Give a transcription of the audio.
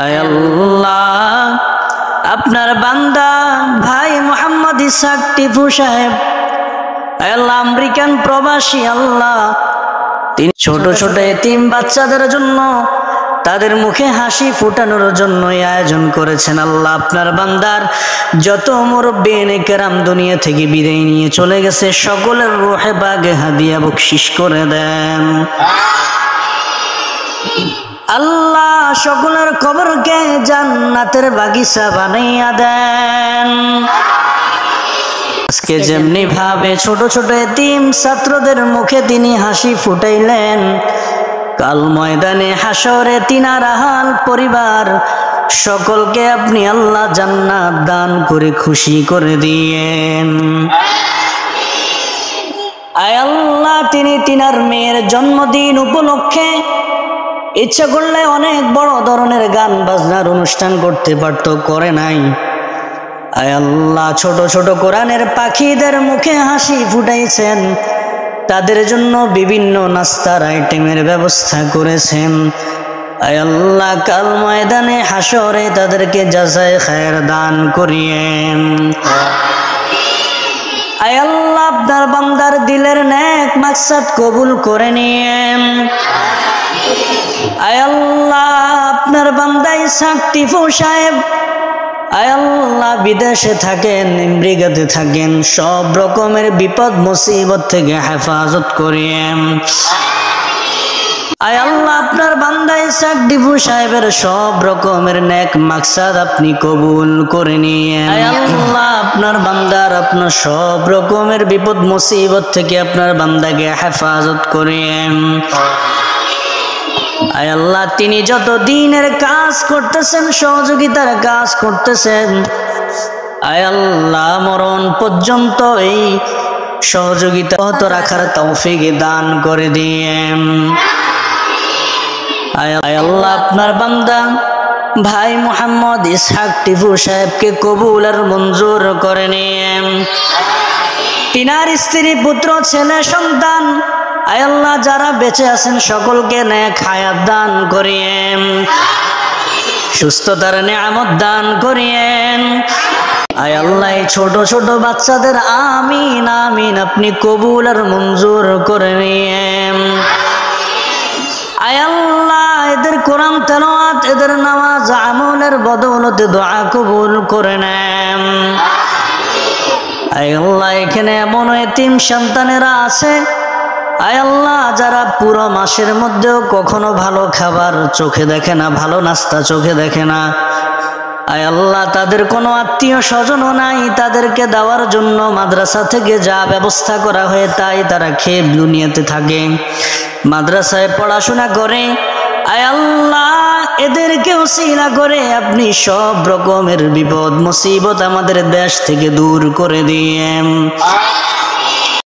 আয় আল্লাহ, আপনার বান্দা ভাই মোহাম্মদ ইসহাক টিপু সাহেব আয় আল্লাহ আমেরিকান প্রবাসী, আল্লাহ তিনি ছোট ছোট এতিম বাচ্চাদের জন্য তাদের মুখে হাসি ফোটানোর জন্য আয়োজন করেছেন। আল্লাহ আপনার বান্দার যত মুরব্বিয়ে কেরাম দুনিয়া থেকে বিদায় নিয়ে চলে গেছে সকলের রূহে বাগে হাদিয়া বকশিশ করে দেন। আল্লাহ সকলের কবরকে জান্নাতের বাগিচা বানাইয়া দেন। আজকে যেমনি ভাবে ছোট ছোট এতিম ছাত্রদের মুখে তিনি হাসি ফুটাইলেন, কাল ময়দানে হাসরে তিনার আহাল পরিবার সকলকে আপনি আল্লাহ জান্নাত দান করে খুশি করে দিয়েন। আয় আল্লাহ, তিনি তিনার মেয়ের জন্মদিন উপলক্ষে ইচ্ছা করলে অনেক বড় ধরনের গান বাজনার অনুষ্ঠান করতে পারত, করে নাই। আয় আল্লাহ, ছোট ছোট কোরআনের পাখিদের মুখে হাসি ফুটাইছেন, তাদের জন্য বিভিন্ন নাস্তার আইটেমের ব্যবস্থা করেছেন। আয় আল্লাহ, কাল ময়দানে হাসরে তাদেরকে জাযায়ে খায়ের দান করিয়েন। আয় আল্লাহ, আপনার বান্দার দিলের নেক মাকসাদ কবুল করে নিয়েন। আয় আল্লাহ, আপনার বান্দা ইসহাক টিপু সাহেব আয় আল্লাহ বিদেশে থাকেন, আমেরিকাতে থাকেন, সব রকমের বিপদ মুসিবত থেকে হেফাজত করিয়েন। আয় আল্লাহ, আপনার বান্দা ইসহাক টিপু সাহেবের সব রকমের নেক মাকসাদ আপনি কবুল করে নিয়েন। আয় আল্লাহ, আপনার বান্দার আপনার সব রকমের বিপদ মুসিবত থেকে আপনার বান্দাকে হেফাজত করিয়েন। আয় আল্লাহ, তিনি যত দিনের কাজ করতেছেন, সহযোগিতার কাজ করতেছেন, আয় আল্লাহ মরণ পর্যন্ত এই সহযোগিতা অব্যাহত রাখার তৌফিক দান করে দিয়েন। আয় আল্লাহ, আপনার বান্দা ভাই মোহাম্মদ ইসহাক টিপু সাহেবকে কবুল আর মঞ্জুর করে নিয়েন। তিনার স্ত্রী, পুত্র, ছেলে, সন্তান আয় আল্লাহ যারা বেঁচে আছেন সকলকে নেক হায়াত দান করিয়েন, সুস্থতার নিয়ামত দান করিয়েন। আয় আল্লাহ, ছোট ছোট বাচ্চাদের আমিন আমিন আপনি কবুল আর মঞ্জুর করে নিয়েন। আয় আল্লাহ, এদের কোরআন তেলাওয়াত, এদের নামাজ আমলের বদৌলতে দোয়া কবুল করে নেন। আয় আল্লাহ, এখানে এমন এতিম সন্তানেরা আছে আয় আল্লাহ যারা পুরো মাসের মধ্যেও কখনো ভালো খাবার চোখে দেখে না, ভালো নাস্তা চোখে দেখে না। আয় আল্লাহ, তাদের কোনো আত্মীয় স্বজনও নাই, তাদেরকে দেওয়ার জন্য মাদ্রাসা থেকে যা ব্যবস্থা করা হয় তাই তারা খেয়ে দুনিয়াতে থাকে, মাদ্রাসায় পড়াশোনা করে। আয় আল্লাহ, এদেরকে ওসিলা করে আপনি সব রকমের বিপদ মুসিবত আমাদের দেশ থেকে দূর করে দিয়েন।